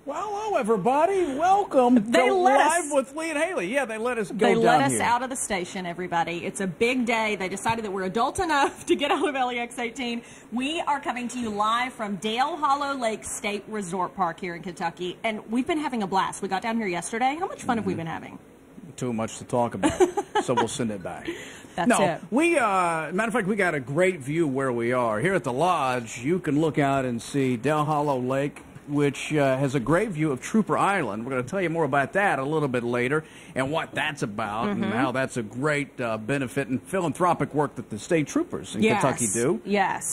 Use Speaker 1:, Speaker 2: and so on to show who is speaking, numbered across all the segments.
Speaker 1: Well, hello, everybody. Welcome to Live with Lee and Haley. Yeah, they let us go down here.
Speaker 2: They let us out of the station, everybody. It's a big day. They decided that we're adult enough to get out of LEX 18. We are coming to you live from Dale Hollow Lake State Resort Park here in Kentucky, and we've been having a blast. We got down here yesterday. How much fun have we been having?
Speaker 1: Too much to talk about, so we'll send it back.
Speaker 2: That's it.
Speaker 1: Matter of fact, we got a great view where we are. Here at the lodge, you can look out and see Dale Hollow Lake, which has a great view of Trooper Island. We're going to tell you more about that a little bit later and what that's about and how that's a great benefit and philanthropic work that the state troopers in Kentucky do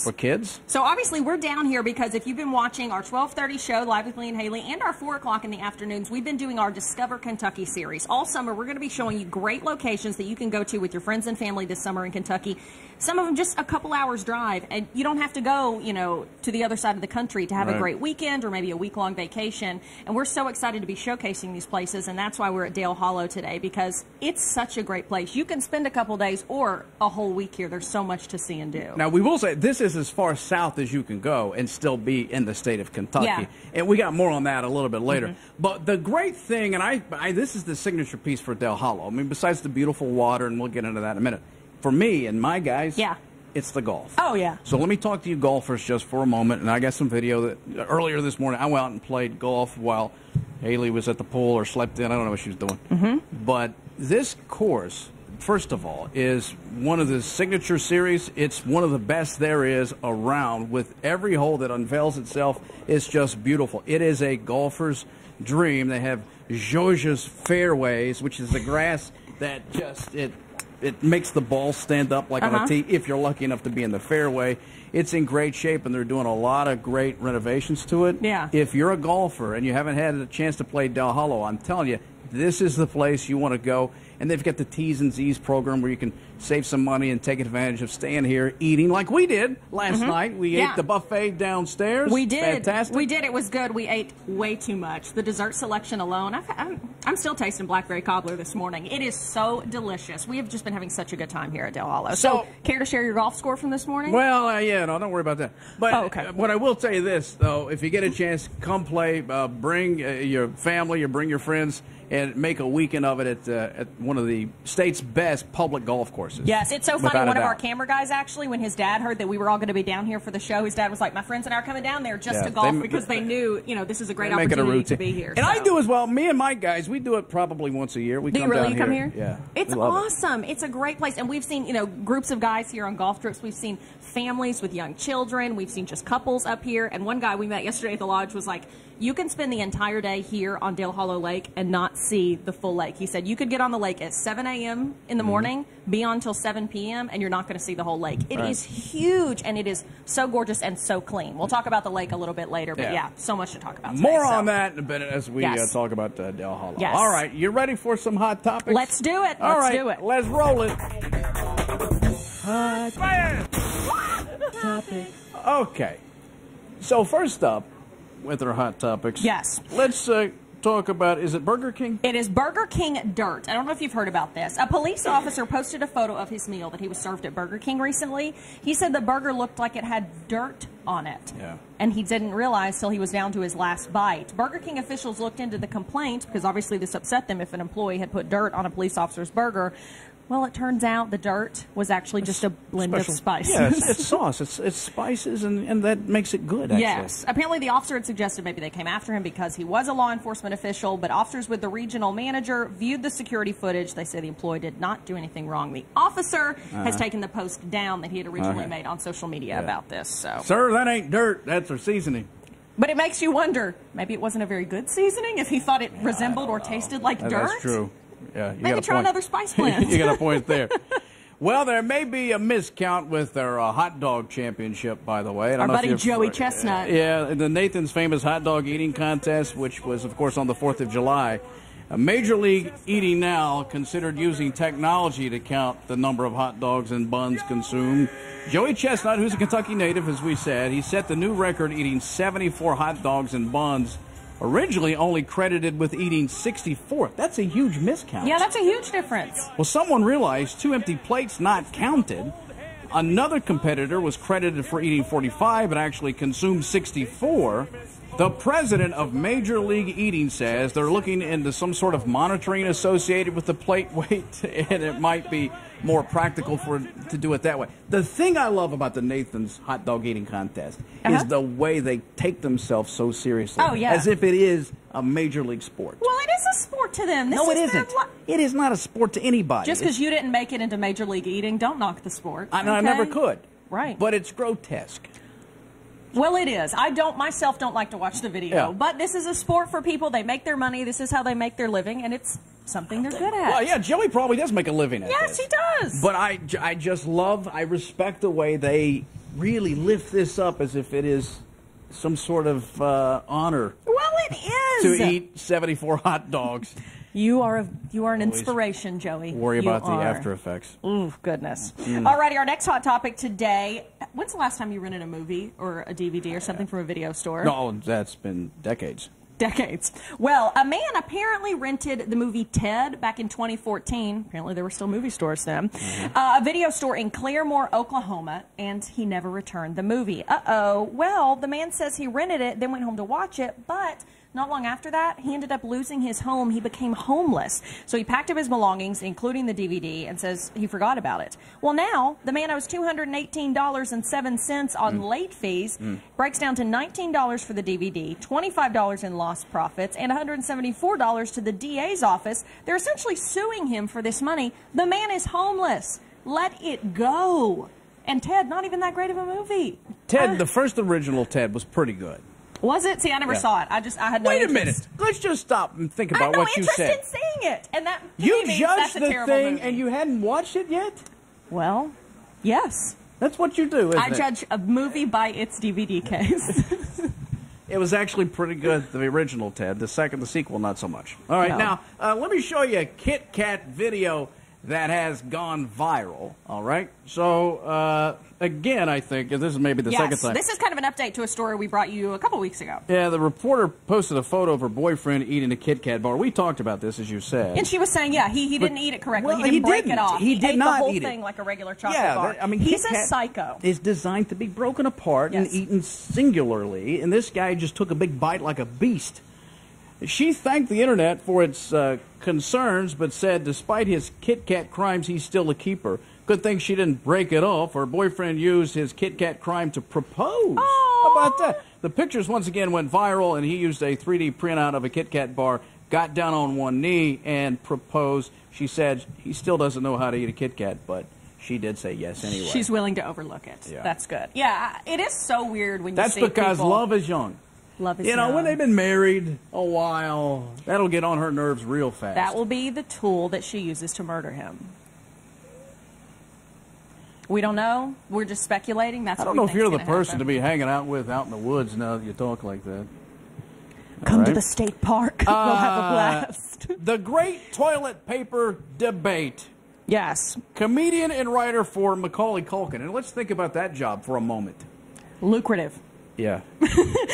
Speaker 1: for kids.
Speaker 2: So obviously we're down here because if you've been watching our 12:30 show, Live with Lee and Haley, and our 4 o'clock in the afternoons, we've been doing our Discover Kentucky series. All summer, we're going to be showing you great locations that you can go to with your friends and family this summer in Kentucky. Some of them just a couple hours drive, and you don't have to go, you know, to the other side of the country to have a great weekend or maybe a week-long vacation. And we're so excited to be showcasing these places, and that's why we're at Dale Hollow today, because it's such a great place. You can spend a couple days or a whole week here. There's so much to see and do.
Speaker 1: Now, we will say this is as far south as you can go and still be in the state of Kentucky.
Speaker 2: Yeah.
Speaker 1: And we got more on that a little bit later. But the great thing, and this is the signature piece for Dale Hollow. I mean, besides the beautiful water, and we'll get into that in a minute. For me and my guys, it's the golf.
Speaker 2: Oh, yeah.
Speaker 1: So let me talk to you golfers just for a moment. And I got some video that earlier this morning I went out and played golf while Hayley was at the pool or slept in. I don't know what she was doing. But this course, first of all, is one of the signature series. It's one of the best there is around. With every hole that unveils itself, it's just beautiful. It is a golfer's dream. They have Georgia's fairways, which is the grass that just it makes the ball stand up like on a tee if you're lucky enough to be in the fairway. It's in great shape, and they're doing a lot of great renovations to it.
Speaker 2: Yeah.
Speaker 1: If you're a golfer and you haven't had a chance to play Dale Hollow, I'm telling you, this is the place you want to go. And they've got the T's and Z's program where you can save some money and take advantage of staying here eating like we did last night. We ate the buffet downstairs.
Speaker 2: We did.
Speaker 1: Fantastic.
Speaker 2: We did. It was good. We ate way too much. The dessert selection alone, I'm still tasting blackberry cobbler this morning. It is so delicious. We have just been having such a good time here at Dale Hollow. So care to share your golf score from this morning?
Speaker 1: Well, yeah, no, don't worry about that. But what I will tell you this, though, if you get a chance, come play. Bring your family or bring your friends and make a weekend of it at one of the state's best public golf courses.
Speaker 2: Yes, it's so funny. One of our camera guys, actually, when his dad heard that we were all going to be down here for the show, his dad was like, my friends and I are coming down there just to golf because they knew, you know, this is a great opportunity to be here.
Speaker 1: And I do as well. Me and my guys, we do it probably once a year. We come down here.
Speaker 2: Come here?
Speaker 1: Yeah.
Speaker 2: It's awesome. It's a great place. And we've seen, you know, groups of guys here on golf trips. We've seen families with young children. We've seen just couples up here. And one guy we met yesterday at the lodge was like, you can spend the entire day here on Dale Hollow Lake and not see the full lake. He said you could get on the lake at 7 a.m. in the morning, be on till 7 p.m., and you're not going to see the whole lake. It is huge, and it is so gorgeous and so clean. We'll talk about the lake a little bit later, but yeah, so much to talk about today.
Speaker 1: More on that in a bit as we talk about Dale Hollow.
Speaker 2: Yes.
Speaker 1: All right, you ready for some hot topics?
Speaker 2: Let's do it.
Speaker 1: Let's
Speaker 2: do it.
Speaker 1: Let's roll it. Hot
Speaker 2: topics.
Speaker 1: Okay. So first up, with our hot topics.
Speaker 2: Yes.
Speaker 1: Let's talk about, is it Burger King?
Speaker 2: It is Burger King dirt. I don't know if you've heard about this. A police officer posted a photo of his meal that he was served at Burger King recently. He said the burger looked like it had dirt on it.
Speaker 1: Yeah.
Speaker 2: And he didn't realize till he was down to his last bite. Burger King officials looked into the complaint because obviously this upset them if an employee had put dirt on a police officer's burger. Well, it turns out the dirt was actually just a blend of spices.
Speaker 1: Yeah, it's sauce. It's spices, and that makes it good, actually.
Speaker 2: Yes. Apparently, the officer had suggested maybe they came after him because he was a law enforcement official, but officers with the regional manager viewed the security footage. They say the employee did not do anything wrong. The officer has taken the post down that he had originally made on social media about this. So,
Speaker 1: sir, that ain't dirt. That's our seasoning.
Speaker 2: But it makes you wonder, maybe it wasn't a very good seasoning if he thought it resembled or tasted like dirt?
Speaker 1: That's true. Yeah,
Speaker 2: maybe try another spice blend.
Speaker 1: You got a point there. Well, there may be a miscount with their hot dog championship, by the way.
Speaker 2: Our buddy Joey Chestnut.
Speaker 1: Yeah, the Nathan's Famous Hot Dog Eating Contest, which was, of course, on the 4th of July. Major League Eating now considered using technology to count the number of hot dogs and buns consumed. Joey Chestnut, who's a Kentucky native, as we said, he set the new record eating 74 hot dogs and buns, originally only credited with eating 64. That's a huge miscount.
Speaker 2: Yeah, that's a huge difference.
Speaker 1: Well, someone realized 2 empty plates not counted. Another competitor was credited for eating 45 but actually consumed 64. The president of Major League Eating says they're looking into some sort of monitoring associated with the plate weight, and it might be more practical to do it that way. The thing I love about the Nathan's hot dog eating contest is the way they take themselves so seriously.
Speaker 2: Oh, yeah.
Speaker 1: As if it is a major league sport.
Speaker 2: Well, it is a sport to them.
Speaker 1: No, it isn't. It is not a sport to anybody.
Speaker 2: Just because you didn't make it into Major League Eating, don't knock the sport.
Speaker 1: I never could.
Speaker 2: Right.
Speaker 1: But it's grotesque.
Speaker 2: Well, it is. I myself don't like to watch the video, but this is a sport for people. They make their money. This is how they make their living, and it's something they're good at.
Speaker 1: Well, yeah, Joey probably does make a living at this.
Speaker 2: Yes, he does.
Speaker 1: But I just I respect the way they really lift this up as if it is some sort of honor.
Speaker 2: Well, it is.
Speaker 1: To eat 74 hot dogs.
Speaker 2: You are an inspiration, Joey.
Speaker 1: Worry about the after effects.
Speaker 2: Ooh, goodness. Alrighty, our next hot topic today. When's the last time you rented a movie or a DVD or something from a video store?
Speaker 1: No, that's been decades.
Speaker 2: Decades. Well, a man apparently rented the movie Ted back in 2014. Apparently there were still movie stores then. A video store in Claremore, Oklahoma, and he never returned the movie. Uh-oh. Well, the man says he rented it, then went home to watch it, but not long after that, he ended up losing his home. He became homeless. So he packed up his belongings, including the DVD, and says he forgot about it. Well, now, the man owes $218.07 on late fees, breaks down to $19 for the DVD, $25 in lost profits, and $174 to the DA's office. They're essentially suing him for this money. The man is homeless. Let it go. And Ted, not even that great of a movie.
Speaker 1: Ted, the first original Ted was pretty good.
Speaker 2: Was it? See, I never saw it. I had no
Speaker 1: Wait
Speaker 2: interest.
Speaker 1: a minute. Let's just stop and think about what you said.
Speaker 2: I have no interest in seeing it. And that
Speaker 1: you
Speaker 2: means
Speaker 1: judged
Speaker 2: that's a
Speaker 1: the
Speaker 2: terrible
Speaker 1: thing
Speaker 2: movie.
Speaker 1: and you hadn't watched it yet?
Speaker 2: Well, yes.
Speaker 1: That's what you do, isn't it?
Speaker 2: I judge a movie by its DVD case.
Speaker 1: It was actually pretty good, the original Ted. The sequel, not so much. All right, now, let me show you a Kit Kat video that has gone viral, all right? So, again, I think, this is maybe the second time.
Speaker 2: This is kind of an update to a story we brought you a couple weeks ago.
Speaker 1: Yeah, the reporter posted a photo of her boyfriend eating a Kit Kat bar. We talked about this, as you said.
Speaker 2: And she was saying, he didn't eat it correctly.
Speaker 1: Well,
Speaker 2: he didn't break it off.
Speaker 1: He did not
Speaker 2: ate the whole
Speaker 1: eat
Speaker 2: thing
Speaker 1: it
Speaker 2: like a regular chocolate bar.
Speaker 1: I mean,
Speaker 2: he's
Speaker 1: Kit
Speaker 2: a
Speaker 1: Kat
Speaker 2: psycho.
Speaker 1: Is designed to be broken apart and eaten singularly, and this guy just took a big bite like a beast. She thanked the internet for its concerns, but said despite his Kit Kat crimes, he's still a keeper. Good thing she didn't break it off. Her boyfriend used his Kit Kat crime to propose. How about that? The pictures once again went viral, and he used a 3D printout of a Kit Kat bar, got down on one knee, and proposed. She said he still doesn't know how to eat a Kit Kat, but she did say yes anyway.
Speaker 2: She's willing to overlook it. Yeah. That's good. Yeah, it is so weird when you see
Speaker 1: That's because
Speaker 2: people.
Speaker 1: love is young.
Speaker 2: Love is
Speaker 1: You know,
Speaker 2: young.
Speaker 1: when they've been married a while, that'll get on her nerves real fast.
Speaker 2: That will be the tool that she uses to murder him. We don't know. We're just speculating. That's
Speaker 1: I don't know if you're the person to be hanging out with out in the woods now that you talk like that.
Speaker 2: Come to the state park. We'll have a blast.
Speaker 1: The great toilet paper debate.
Speaker 2: Yes.
Speaker 1: Comedian and writer for Macaulay Culkin. And let's think about that job for a moment.
Speaker 2: Lucrative.
Speaker 1: Yeah.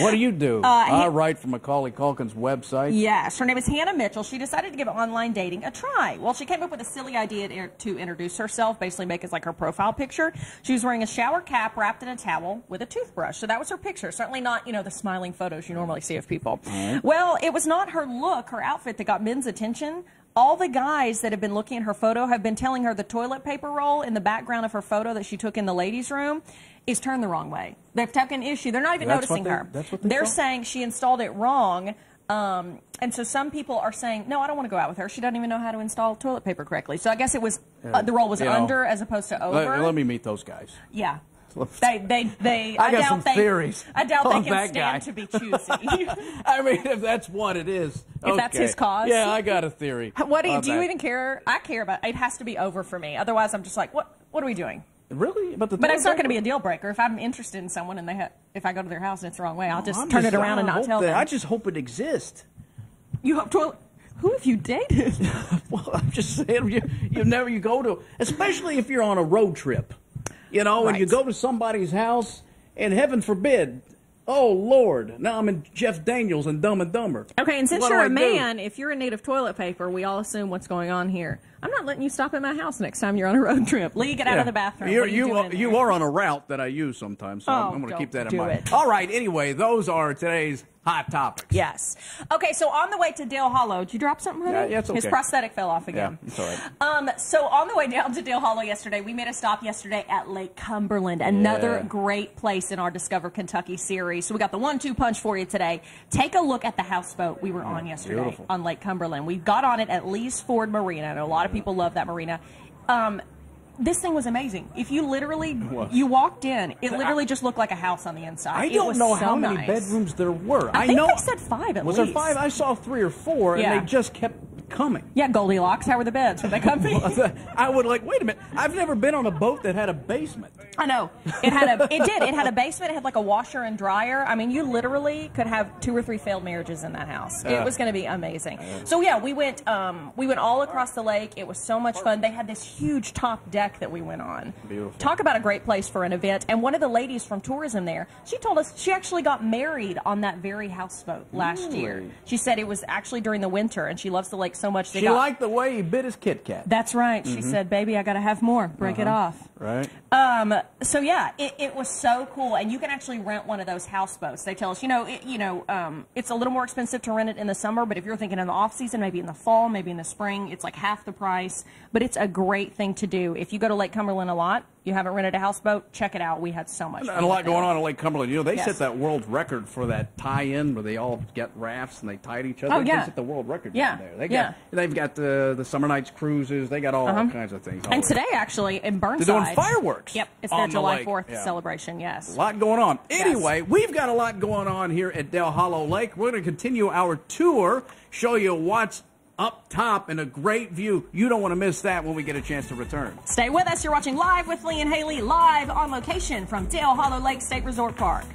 Speaker 1: What do you do? I write for Macaulay Culkin's website.
Speaker 2: Yes. Her name is Hannah Mitchell. She decided to give online dating a try. Well, she came up with a silly idea to introduce herself, basically make it like her profile picture. She was wearing a shower cap wrapped in a towel with a toothbrush. So that was her picture. Certainly not, the smiling photos you normally see of people. Right. Well, it was not her look, her outfit that got men's attention. All the guys that have been looking at her photo have been telling her the toilet paper roll in the background of her photo that she took in the ladies' room is turned the wrong way. They've taken issue. They're not even noticing her. They're saying she installed it wrong. And so some people are saying, no, I don't want to go out with her. She doesn't even know how to install toilet paper correctly. So I guess it was the roll was under as opposed to over.
Speaker 1: Let me meet those guys.
Speaker 2: Yeah. I
Speaker 1: got some theories.
Speaker 2: I doubt they can stand to be choosy.
Speaker 1: I mean, if that's what it is.
Speaker 2: If that's his cause.
Speaker 1: Yeah, I got a theory.
Speaker 2: What do you even care? I care about it. Has to be over for me. Otherwise, I'm just like, what are we doing?
Speaker 1: Really? But
Speaker 2: it's not going to be a deal breaker. If I'm interested in someone and if I go to their house and it's the wrong way, I'll just turn it around and not tell them.
Speaker 1: I just hope it exists.
Speaker 2: You hope to. Who have you dated?
Speaker 1: Well, I'm just saying, you go to, especially if you're on a road trip. When you go to somebody's house, and heaven forbid, oh, Lord, now I'm in Jeff Daniels and Dumb and Dumber.
Speaker 2: Okay, and since you're a man, if you're in need of toilet paper, we all assume what's going on here. I'm not letting you stop at my house next time you're on a road trip. Lee, get out of the bathroom.
Speaker 1: You are on a route that I use sometimes, so I'm going to keep that in mind. All right, anyway, those are today's Hot topics.
Speaker 2: Yes. Okay, so on the way to Dale Hollow, did you drop something, honey?
Speaker 1: Yeah, it's okay.
Speaker 2: His prosthetic fell off again.
Speaker 1: Yeah, it's all right.
Speaker 2: So on the way down to Dale Hollow yesterday, we made a stop yesterday at Lake Cumberland, another great place in our Discover Kentucky series. So we got the 1-2 punch for you today. Take a look at the houseboat we were on yesterday on Lake Cumberland. We got on it at Lee's Ford Marina. I know a lot of people love that marina. This thing was amazing. If you literally, you walked in, it literally just looked like a house on the inside.
Speaker 1: I don't know how many bedrooms there were.
Speaker 2: I think they said 5 at least.
Speaker 1: Was there 5? I saw 3 or 4, and they just kept coming.
Speaker 2: Yeah, Goldilocks. How were the beds? Were they comfy?
Speaker 1: I would wait a minute. I've never been on a boat that had a basement.
Speaker 2: I know. It had a basement. It had like a washer and dryer. I mean, you literally could have 2 or 3 failed marriages in that house. It was going to be amazing. So yeah, we went all across the lake. It was so much fun. They had this huge top deck that we went on.
Speaker 1: Beautiful.
Speaker 2: Talk about a great place for an event. And one of the ladies from tourism there, she told us she actually got married on that very houseboat last year. She said it was actually during the winter, and she loves the lake so much.
Speaker 1: She liked the way he bit his Kit Kat.
Speaker 2: That's right. She said, "Baby, I got to have more. Break it off."
Speaker 1: Right.
Speaker 2: So yeah, it was so cool, and you can actually rent one of those houseboats. They tell us, it's a little more expensive to rent it in the summer, but if you're thinking in the off season, maybe in the fall, maybe in the spring, it's like half the price. But it's a great thing to do if you go to Lake Cumberland a lot. You haven't rented a houseboat, check it out. We had so much fun.
Speaker 1: And a lot going on in Lake Cumberland. They set that world record for that tie-in where they all get rafts and they tied each other.
Speaker 2: Oh, yeah.
Speaker 1: They set the world record down there. They've got the Summer Nights cruises. They got all kinds of things.
Speaker 2: And today, actually, in Burnside.
Speaker 1: They're doing fireworks.
Speaker 2: Yep, it's their July 4th celebration, yes.
Speaker 1: A lot going on. Anyway, we've got a lot going on here at Dale Hollow Lake. We're going to continue our tour, show you what's up top and a great view. You don't want to miss that when we get a chance to return.
Speaker 2: Stay with us. You're watching Live with Lee and Hayley, live on location from Dale Hollow Lake State Resort Park.